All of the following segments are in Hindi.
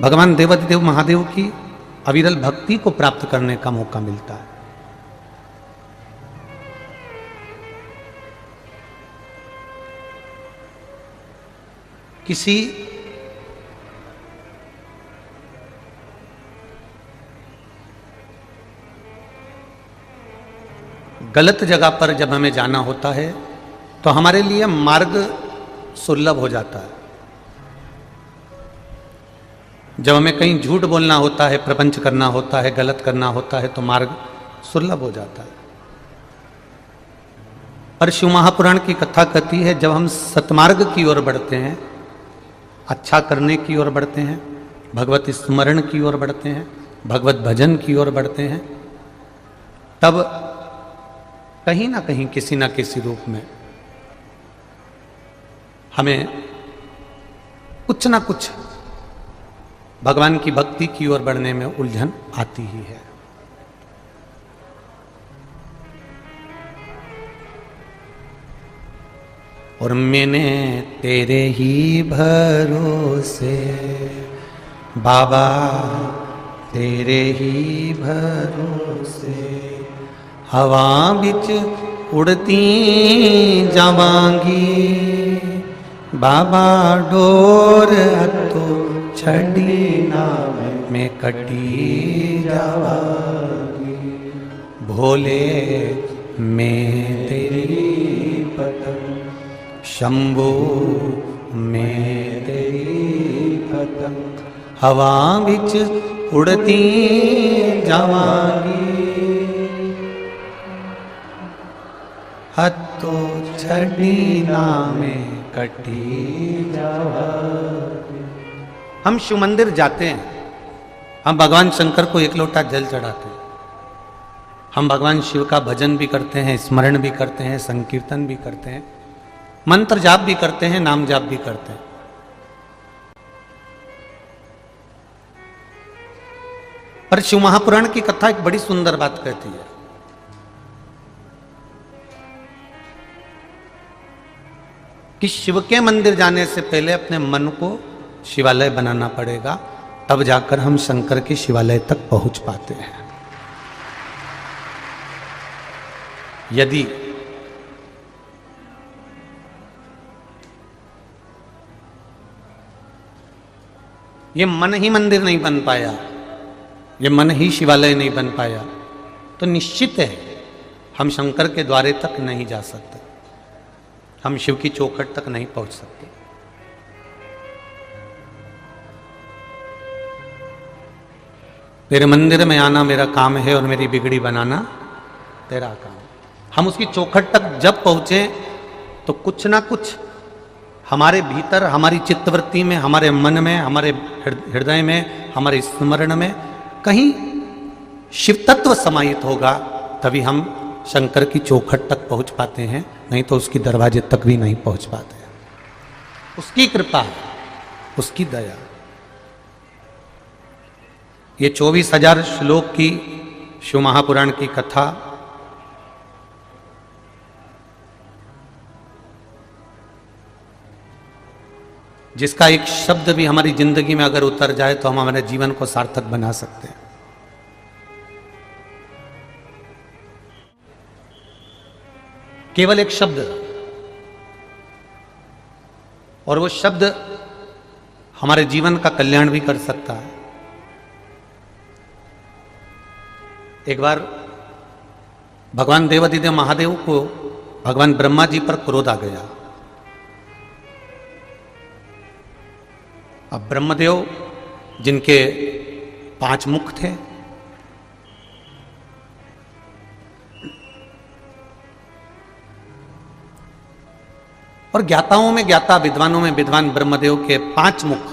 भगवान देवाधिदेव महादेव की अविरल भक्ति को प्राप्त करने का मौका मिलता है। किसी गलत जगह पर जब हमें जाना होता है तो हमारे लिए मार्ग सुलभ हो जाता है। जब हमें कहीं झूठ बोलना होता है, प्रपंच करना होता है, गलत करना होता है तो मार्ग सुलभ हो जाता है। पर शिव महापुराण की कथा कहती है जब हम सतमार्ग की ओर बढ़ते हैं, अच्छा करने की ओर बढ़ते हैं, भगवत स्मरण की ओर बढ़ते हैं, भगवत भजन की ओर बढ़ते हैं, तब कहीं ना कहीं किसी ना किसी रूप में हमें कुछ ना कुछ भगवान की भक्ति की ओर बढ़ने में उलझन आती ही है। और मैंने तेरे ही भरोसे बाबा, तेरे ही भरोसे हवा बिच उड़ती जावांगी, बाबा डोर हथों छड़ी ना मैं कटी जावांगी, भोले मैं तेरी पतंग, शंभो मैं तेरी पतंग, हवा बिच उड़ती जावांगी, हथो छड़ी ना में कटी जावांगी। हम शिव मंदिर जाते हैं, हम भगवान शंकर को एक लोटा जल चढ़ाते हैं, हम भगवान शिव का भजन भी करते हैं, स्मरण भी करते हैं, संकीर्तन भी करते हैं, मंत्र जाप भी करते हैं, नाम जाप भी करते हैं। पर शिव महापुराण की कथा एक बड़ी सुंदर बात कहती है कि शिव के मंदिर जाने से पहले अपने मन को शिवालय बनाना पड़ेगा, तब जाकर हम शंकर के शिवालय तक पहुंच पाते हैं। यदि ये मन ही मंदिर नहीं बन पाया, ये मन ही शिवालय नहीं बन पाया, तो निश्चित है हम शंकर के द्वारे तक नहीं जा सकते, हम शिव की चौखट तक नहीं पहुंच सकते। तेरे मंदिर में आना मेरा काम है और मेरी बिगड़ी बनाना तेरा काम। हम उसकी चौखट तक जब पहुंचे तो कुछ ना कुछ हमारे भीतर, हमारी चित्तवृत्ति में, हमारे मन में, हमारे हृदय में, हमारे स्मरण में कहीं शिव तत्व समाहित होगा, तभी हम शंकर की चौखट तक पहुंच पाते हैं, नहीं तो उसकी दरवाजे तक भी नहीं पहुंच पाते हैं। उसकी कृपा, उसकी दया। ये 24,000 श्लोक की शिव महापुराण की कथा जिसका एक शब्द भी हमारी जिंदगी में अगर उतर जाए तो हम हमारे जीवन को सार्थक बना सकते हैं। केवल एक शब्द, और वो शब्द हमारे जीवन का कल्याण भी कर सकता है। एक बार भगवान देवाधिदेव महादेव को भगवान ब्रह्मा जी पर क्रोध आ गया। अब ब्रह्मदेव जिनके 5 मुख थे, और ज्ञाताओं में ज्ञाता, विद्वानों में विद्वान ब्रह्मदेव के 5 मुख,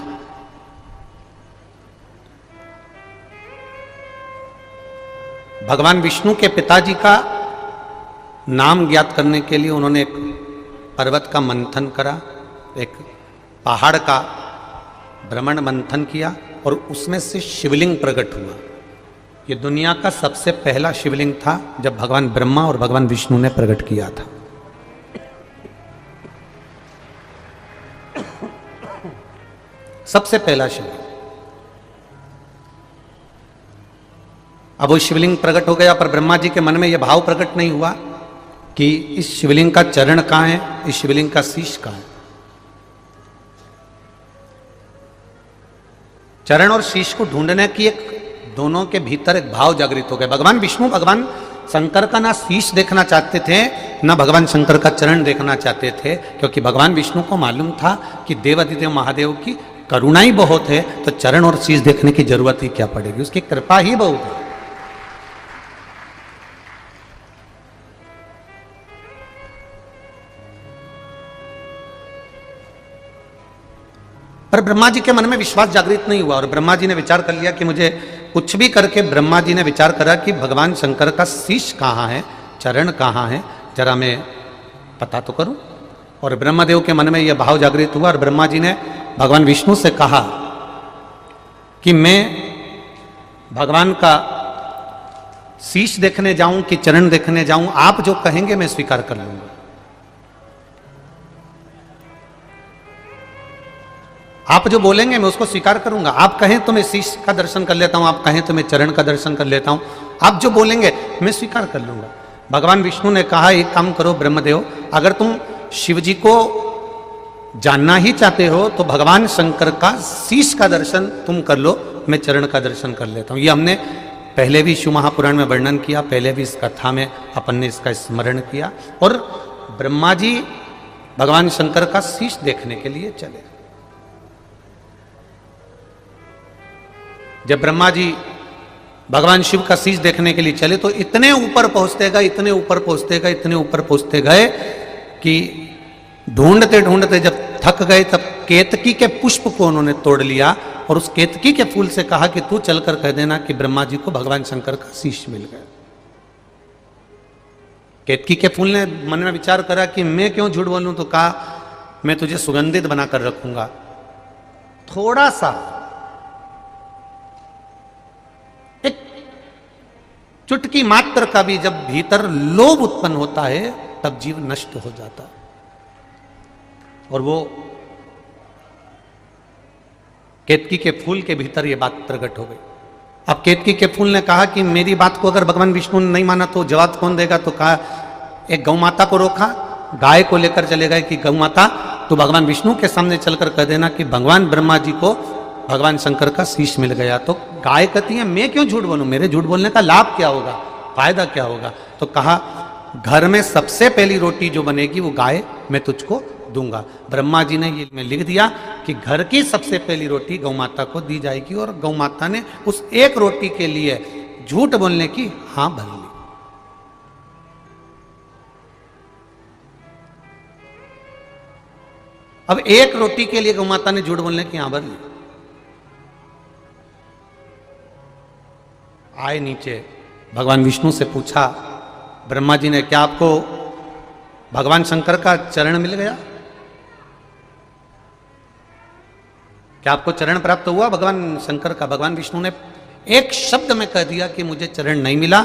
भगवान विष्णु के पिताजी का नाम ज्ञात करने के लिए उन्होंने एक पर्वत का मंथन करा, एक पहाड़ का भ्रमण मंथन किया और उसमें से शिवलिंग प्रकट हुआ। ये दुनिया का सबसे पहला शिवलिंग था जब भगवान ब्रह्मा और भगवान विष्णु ने प्रकट किया था। सबसे पहला शिवलिंग। अब वो शिवलिंग प्रकट हो गया, पर ब्रह्मा जी के मन में यह भाव प्रकट नहीं हुआ कि इस शिवलिंग का चरण कहाँ है, इस शिवलिंग का शीश कहाँ है। चरण और शीश को ढूंढने की एक दोनों के भीतर एक भाव जागृत हो गया। भगवान विष्णु भगवान शंकर का ना शीश देखना चाहते थे, ना भगवान शंकर का चरण देखना चाहते थे, क्योंकि भगवान विष्णु को मालूम था कि देवादिदेव महादेव की करुणा ही बहुत है, तो चरण और शीश देखने की जरूरत ही क्या पड़ेगी, उसकी कृपा ही बहुत है। पर ब्रह्मा जी के मन में विश्वास जागृत नहीं हुआ, और ब्रह्मा जी ने विचार कर लिया कि मुझे कुछ भी करके, ब्रह्मा जी ने विचार करा कि भगवान शंकर का शीश कहाँ है, चरण कहाँ है, जरा मैं पता तो करूं। और ब्रह्मदेव के मन में यह भाव जागृत हुआ, और ब्रह्मा जी ने भगवान विष्णु से कहा कि मैं भगवान का शीश देखने जाऊं कि चरण देखने जाऊं, आप जो कहेंगे मैं स्वीकार कर लूंगा। आप जो बोलेंगे मैं उसको स्वीकार करूंगा। आप कहें तो मैं शीश का दर्शन कर लेता हूं, आप कहें तो मैं चरण का दर्शन कर लेता हूं, आप जो बोलेंगे मैं स्वीकार कर लूंगा। भगवान विष्णु ने कहा एक काम करो ब्रह्मदेव, अगर तुम शिव जी को जानना ही चाहते हो तो भगवान शंकर का शीश का दर्शन तुम कर लो, मैं चरण का दर्शन कर लेता हूं। ये हमने पहले भी शिव महापुराण में वर्णन किया, पहले भी इस कथा में अपन ने इसका स्मरण किया। और ब्रह्मा जी भगवान शंकर का शीश देखने के लिए चले। जब ब्रह्मा जी भगवान शिव का शीश देखने के लिए चले तो इतने ऊपर पहुंचते गए, इतने ऊपर पहुंचते गए, इतने ऊपर पहुंचते गए कि ढूंढते ढूंढते जब थक गए तब केतकी के पुष्प को उन्होंने तोड़ लिया और उस केतकी के फूल से कहा कि तू चलकर कह देना कि ब्रह्मा जी को भगवान शंकर का शीश मिल गया। केतकी के फूल ने मन में विचार करा कि मैं क्यों झूठ बोलूं, तो कहा मैं तुझे सुगंधित बनाकर रखूंगा। थोड़ा सा एक चुटकी मात्र का भी जब भीतर लोभ उत्पन्न होता है तब जीव नष्ट हो जाता है। और वो केतकी के फूल के भीतर ये बात प्रकट हो गई। अब केतकी के फूल ने कहा कि मेरी बात को अगर भगवान विष्णु ने नहीं माना तो जवाब कौन देगा, तो कहा एक गौ माता को रोका, गाय को लेकर चले गए कि गौ माता तो भगवान विष्णु के सामने चलकर कह देना कि भगवान ब्रह्मा जी को भगवान शंकर का शीश मिल गया। तो गाय कहती है मैं क्यों झूठ बोलूं, मेरे झूठ बोलने का लाभ क्या होगा, फायदा क्या होगा। तो कहा घर में सबसे पहली रोटी जो बनेगी वो गाय मैं तुझको दूंगा। ब्रह्मा जी ने ये में लिख दिया कि घर की सबसे पहली रोटी गौ माता को दी जाएगी, और गौ माता ने उस एक रोटी के लिए झूठ बोलने की हां भर ली। अब एक रोटी के लिए गौ माता ने झूठ बोलने की हां भर ली। आए नीचे, भगवान विष्णु से पूछा ब्रह्मा जी ने, क्या आपको भगवान शंकर का चरण मिल गया, क्या आपको चरण प्राप्त हुआ भगवान शंकर का। भगवान विष्णु ने एक शब्द में कह दिया कि मुझे चरण नहीं मिला।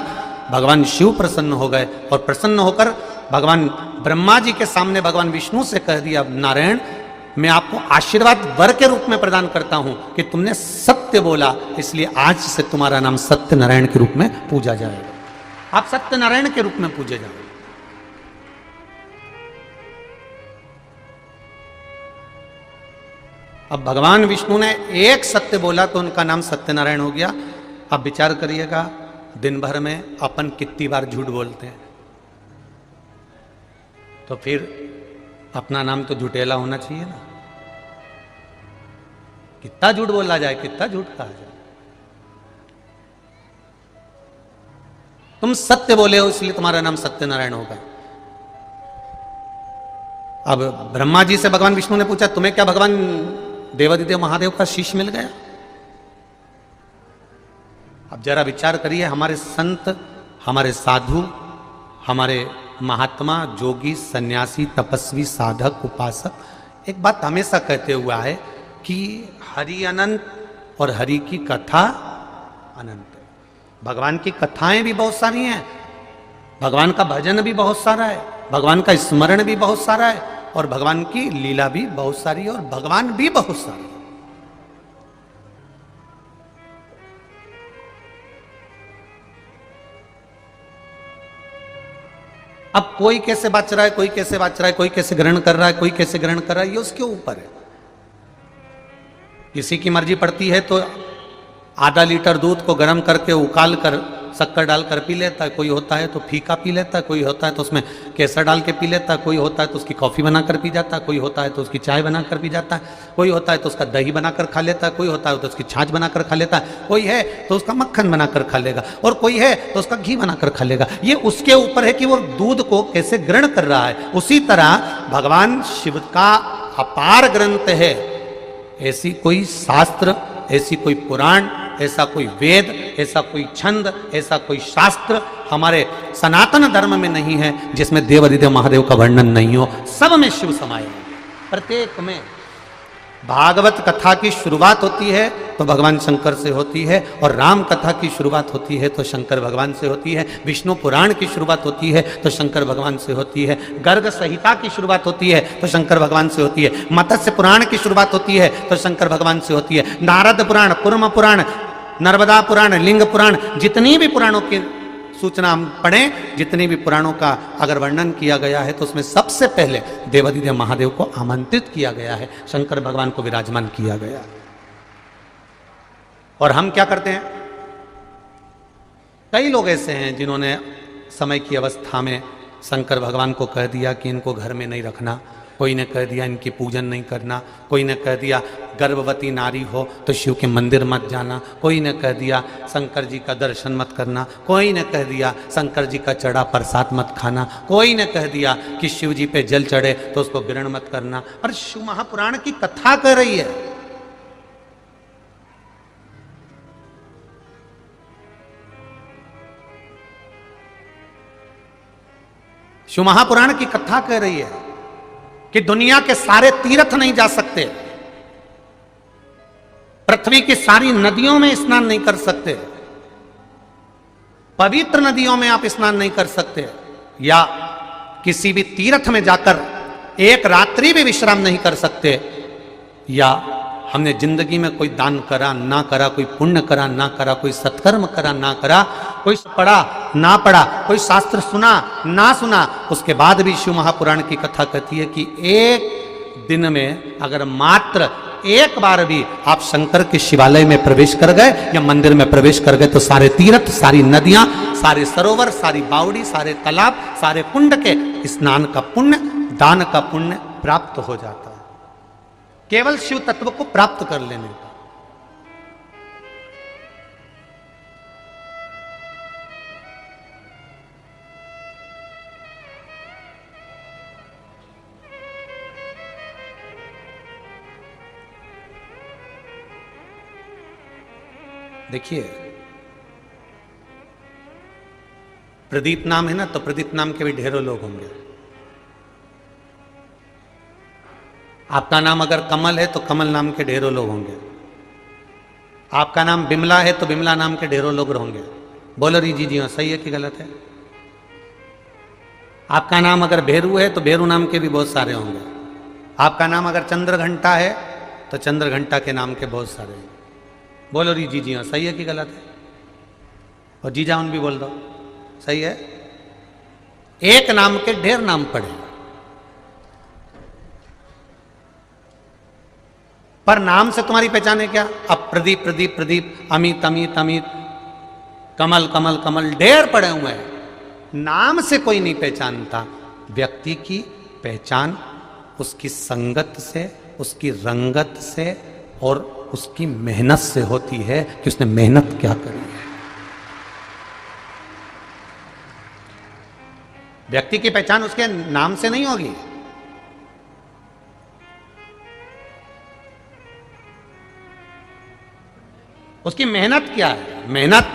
भगवान शिव प्रसन्न हो गए और प्रसन्न होकर भगवान ब्रह्मा जी के सामने भगवान विष्णु से कह दिया, नारायण मैं आपको आशीर्वाद वर के रूप में प्रदान करता हूं कि तुमने सत्य बोला, इसलिए आज से तुम्हारा नाम सत्य नारायण के रूप में पूजा जाएगा। आप सत्य नारायण के रूप में पूजे जाओगे। अब भगवान विष्णु ने एक सत्य बोला तो उनका नाम सत्यनारायण हो गया। अब विचार करिएगा दिन भर में अपन कितनी बार झूठ बोलते हैं, तो फिर अपना नाम तो झूठेला होना चाहिए ना। कितना झूठ बोला जाए, कितना झूठ कहा जाए। तुम सत्य बोले हो इसलिए तुम्हारा नाम सत्यनारायण होगा। अब ब्रह्मा जी से भगवान विष्णु ने पूछा तुम्हें क्या भगवान देवादिदेव महादेव का शीश मिल गया। अब जरा विचार करिए, हमारे संत, हमारे साधु, हमारे महात्मा, जोगी, सन्यासी, तपस्वी, साधक, उपासक एक बात हमेशा कहते हुआ है कि हरि अनंत और हरि की कथा अनंत है। भगवान की कथाएं भी बहुत सारी हैं, भगवान का भजन भी बहुत सारा है, भगवान का स्मरण भी बहुत सारा है, और भगवान की लीला भी बहुत सारी है, और भगवान भी बहुत सारे। अब कोई कैसे बच रहा है, कोई कैसे बच रहा है, कोई कैसे ग्रहण कर रहा है, कोई कैसे ग्रहण कर रहा है, ये उसके ऊपर है। किसी की मर्जी पड़ती है तो आधा लीटर दूध को गर्म करके उकाल कर शक्कर डालकर पी लेता है, कोई होता है तो फीका पी लेता है, कोई होता है तो उसमें केसर डाल के पी लेता है, कोई होता है तो उसकी कॉफ़ी बनाकर पी जाता है, कोई होता है तो उसकी चाय बनाकर पी जाता है, कोई होता है तो उसका दही बनाकर खा लेता है, कोई होता है तो उसकी छाछ बनाकर खा लेता है, कोई है तो उसका मक्खन बनाकर खा लेगा, और कोई है तो उसका घी बनाकर खा लेगा। ये उसके ऊपर है कि वो दूध को कैसे ग्रहण कर रहा है। उसी तरह भगवान शिव का अपार ग्रंथ है। ऐसी कोई शास्त्र, ऐसी कोई पुराण, ऐसा कोई वेद, ऐसा कोई छंद, ऐसा कोई शास्त्र हमारे सनातन धर्म में नहीं है जिसमें देव अधिदेव महादेव का वर्णन नहीं हो। सब में शिव समाये हैं, प्रत्येक में। भागवत कथा की शुरुआत होती है तो भगवान शंकर से होती है, और राम कथा की शुरुआत होती है तो शंकर भगवान से होती है, विष्णु पुराण की शुरुआत होती है तो शंकर भगवान से होती है, गर्ग संहिता की शुरुआत होती है तो शंकर भगवान से होती है, मत्स्य पुराण की शुरुआत होती है तो शंकर भगवान से होती है, नारद पुराण, कुर्म पुराण, नर्मदा पुराण, लिंग पुराण, जितनी भी पुराणों की सूचना हम पढ़ें, जितनी भी पुराणों का अगर वर्णन किया गया है तो उसमें सबसे पहले देवाधिदेव महादेव को आमंत्रित किया गया है, शंकर भगवान को विराजमान किया गया। और हम क्या करते हैं, कई लोग ऐसे हैं जिन्होंने समय की अवस्था में शंकर भगवान को कह दिया कि इनको घर में नहीं रखना, कोई ने कह दिया इनकी पूजन नहीं करना, कोई ने कह दिया गर्भवती नारी हो तो शिव के मंदिर मत जाना, कोई ने कह दिया शंकर जी का दर्शन मत करना, कोई ने कह दिया शंकर जी का चढ़ा प्रसाद मत खाना, कोई ने कह दिया कि शिव जी पे जल चढ़े तो उसको ग्रहण मत करना। पर शिव महापुराण की कथा कह रही है, शिव महापुराण की कथा कह रही है कि दुनिया के सारे तीर्थ नहीं जा सकते, पृथ्वी की सारी नदियों में स्नान नहीं कर सकते, पवित्र नदियों में आप स्नान नहीं कर सकते, या किसी भी तीर्थ में जाकर एक रात्रि भी विश्राम नहीं कर सकते, या हमने जिंदगी में कोई दान करा ना करा, कोई पुण्य करा ना करा, कोई सत्कर्म करा ना करा, कोई पढ़ा ना पढ़ा, कोई शास्त्र सुना ना सुना, उसके बाद भी शिव महापुराण की कथा कहती है कि एक दिन में अगर मात्र एक बार भी आप शंकर के शिवालय में प्रवेश कर गए या मंदिर में प्रवेश कर गए तो सारे तीर्थ, सारी नदियां, सारे सरोवर, सारी बावड़ी, सारे तालाब, सारे कुंड के स्नान का पुण्य, दान का पुण्य प्राप्त हो जाता है, केवल शिव तत्व को प्राप्त कर लेने का। देखिए, प्रदीप नाम है ना, तो प्रदीप नाम के भी ढेरों लोग होंगे। आपका नाम अगर कमल है तो कमल नाम के ढेरों लोग होंगे। आपका नाम बिमला है तो बिमला नाम के ढेरों लोग होंगे। बोलो री जी हाँ, सही है कि गलत है? आपका नाम अगर भेरू है तो भेरू नाम के भी बहुत सारे होंगे। आपका नाम अगर चंद्रघंटा है तो चंद्रघंटा के नाम के बहुत सारे हैं। बोलो री जी हाँ, सही है कि गलत है? और जी जान भी बोल दो, सही है। एक नाम के ढेर नाम पड़े, पर नाम से तुम्हारी पहचान है क्या? अब प्रदीप प्रदीप प्रदीप, अमित अमित अमित, कमल कमल कमल, ढेर पड़े हुए हैं। नाम से कोई नहीं पहचानता। व्यक्ति की पहचान उसकी संगत से, उसकी रंगत से और उसकी मेहनत से होती है कि उसने मेहनत क्या करी है। व्यक्ति की पहचान उसके नाम से नहीं होगी। उसकी मेहनत क्या है? मेहनत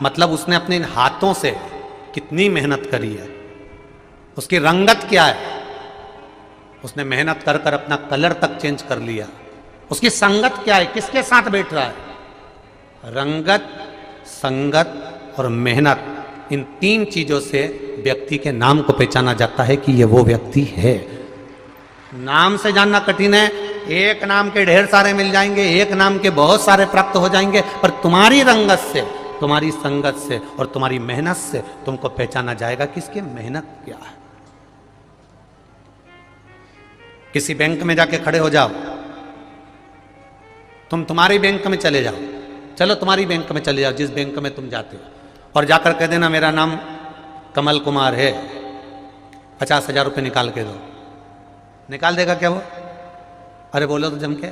मतलब उसने अपने हाथों से कितनी मेहनत करी है। उसकी रंगत क्या है? उसने मेहनत कर कर अपना कलर तक चेंज कर लिया। उसकी संगत क्या है? किसके साथ बैठ रहा है? रंगत, संगत और मेहनत, इन तीन चीजों से व्यक्ति के नाम को पहचाना जाता है कि ये वो व्यक्ति है। नाम से जानना कठिन है। एक नाम के ढेर सारे मिल जाएंगे, एक नाम के बहुत सारे प्राप्त हो जाएंगे, पर तुम्हारी रंगत से, तुम्हारी संगत से और तुम्हारी मेहनत से तुमको पहचाना जाएगा कि इसकी मेहनत क्या है। किसी बैंक में जाके खड़े हो जाओ, तुम्हारी बैंक में चले जाओ, चलो तुम्हारी बैंक में चले जाओ, जिस बैंक में तुम जाते हो, और जाकर कह देना मेरा नाम कमल कुमार है, 50,000 रुपये निकाल के दो। निकाल देगा क्या वो? अरे बोलो तो जम के,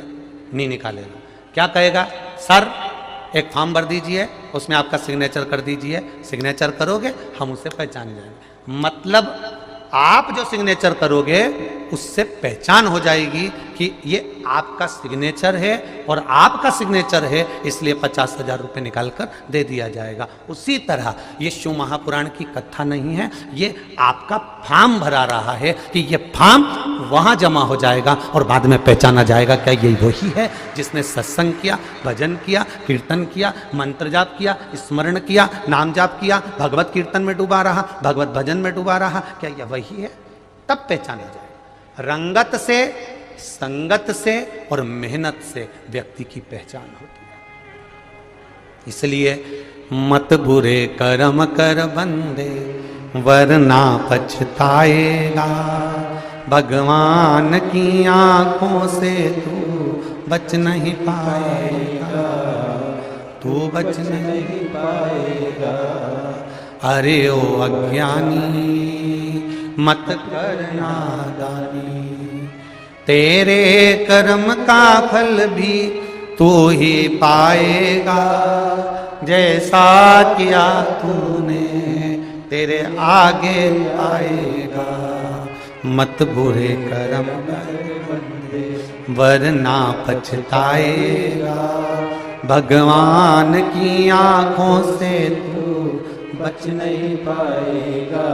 नहीं निकालेगा। क्या कहेगा? सर एक फॉर्म भर दीजिए, उसमें आपका सिग्नेचर कर दीजिए, सिग्नेचर करोगे हम उसे पहचान जाएंगे। मतलब आप जो सिग्नेचर करोगे उससे पहचान हो जाएगी कि ये आपका सिग्नेचर है और आपका सिग्नेचर है, इसलिए 50,000 रुपये निकाल कर दे दिया जाएगा। उसी तरह ये शिव महापुराण की कथा नहीं है, ये आपका फॉर्म भरा रहा है कि ये फॉर्म वहां जमा हो जाएगा और बाद में पहचाना जाएगा क्या ये वही है जिसने सत्संग किया, भजन किया, कीर्तन किया, मंत्र जाप किया, स्मरण किया, नाम जाप किया, भगवत कीर्तन में डूबा रहा, भगवत भजन में डूबा रहा, क्या यह वही है? तब पहचाना जाएगा। रंगत से, संगत से और मेहनत से व्यक्ति की पहचान होती है। इसलिए मत बुरे कर्म कर बंदे वरना पछताएगा, भगवान की आंखों से तू बच नहीं पाएगा, तू बच नहीं पाएगा। अरे ओ अज्ञानी मत करना दानी, तेरे कर्म का फल भी तू ही पाएगा, जैसा किया तूने तेरे आगे आएगा। मत बुरे कर्म कर वरना पछताएगा, भगवान की आंखों से तू बच नहीं पाएगा,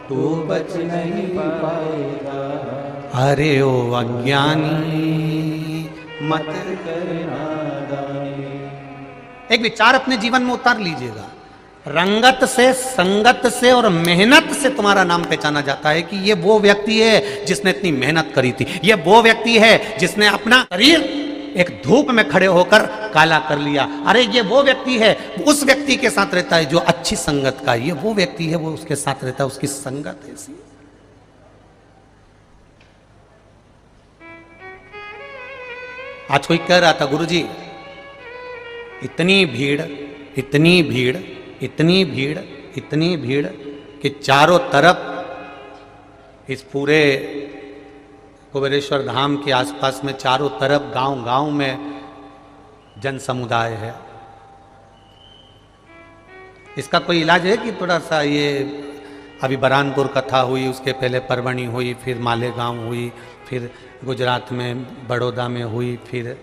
तू बच नहीं पाएगा। अरे ओ अज्ञानी मत करना दानी। एक विचार अपने जीवन में उतार लीजिएगा। रंगत से, संगत से और मेहनत से तुम्हारा नाम पहचाना जाता है कि ये वो व्यक्ति है जिसने इतनी मेहनत करी थी, ये वो व्यक्ति है जिसने अपना शरीर एक धूप में खड़े होकर काला कर लिया। अरे ये वो व्यक्ति है, उस व्यक्ति के साथ रहता है जो अच्छी संगत का, ये वो व्यक्ति है वो उसके साथ रहता है, उसकी संगत ऐसी। आज कोई कह रहा था गुरुजी इतनी भीड़, इतनी भीड़, इतनी भीड़, इतनी भीड़ कि चारों तरफ इस पूरे कुबेरेश्वर धाम के आसपास में चारों तरफ गांव-गांव में जन समुदाय है। इसका कोई इलाज है कि थोड़ा सा ये अभी बरानपुर कथा हुई, उसके पहले परवणी हुई, फिर मालेगांव हुई, फिर गुजरात में बड़ौदा में हुई, फिर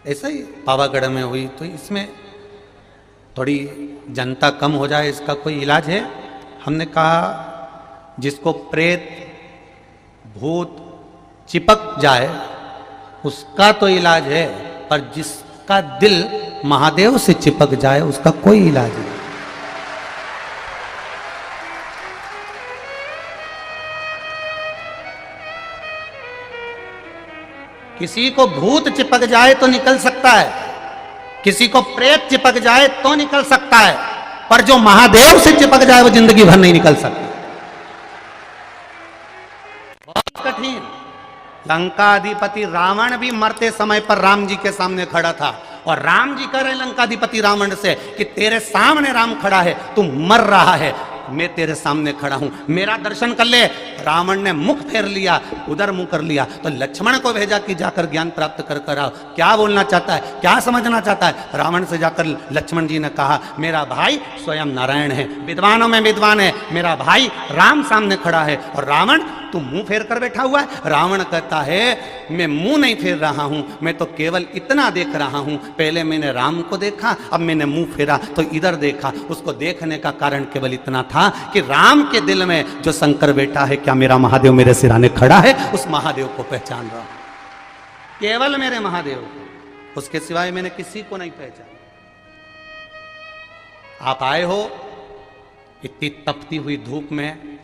ऐसा ही पावागढ़ में हुई, तो इसमें थोड़ी जनता कम हो जाए, इसका कोई इलाज है? हमने कहा जिसको प्रेत भूत चिपक जाए उसका तो इलाज है, पर जिसका दिल महादेव से चिपक जाए उसका कोई इलाज नहीं। किसी को भूत चिपक जाए तो निकल सकता है, किसी को प्रेत चिपक जाए तो निकल सकता है, पर जो महादेव से चिपक जाए वो जिंदगी भर नहीं निकल सकता। बहुत कठिन। लंकाधिपति रावण भी मरते समय पर राम जी के सामने खड़ा था, और राम जी कह रहे लंकाधिपति रावण से कि तेरे सामने राम खड़ा है, तू मर रहा है, मैं तेरे सामने खड़ा हूं, मेरा दर्शन कर ले। रावण ने मुख फेर लिया, उधर मुंह कर लिया, तो लक्ष्मण को भेजा कि जाकर ज्ञान प्राप्त कर कर आओ। क्या बोलना चाहता है, क्या समझना चाहता है? रावण से जाकर लक्ष्मण जी ने कहा मेरा भाई स्वयं नारायण है, विद्वानों में विद्वान है, मेरा भाई राम सामने खड़ा है, और रावण तू मुंह फेर कर बैठा हुआ है। रावण कहता है मैं मुंह नहीं फेर रहा हूं, मैं तो केवल इतना देख रहा हूं, पहले मैंने राम को देखा, अब मैंने मुंह फेरा तो इधर देखा। उसको देखने का कारण केवल इतना था कि राम के दिल में जो शंकर बैठा है, क्या मेरा महादेव मेरे सिराने खड़ा है, उस महादेव को पहचान रहा हूं, केवल मेरे महादेव को, उसके सिवाय मैंने किसी को नहीं पहचाना। आप आए हो इतनी तपती हुई धूप में,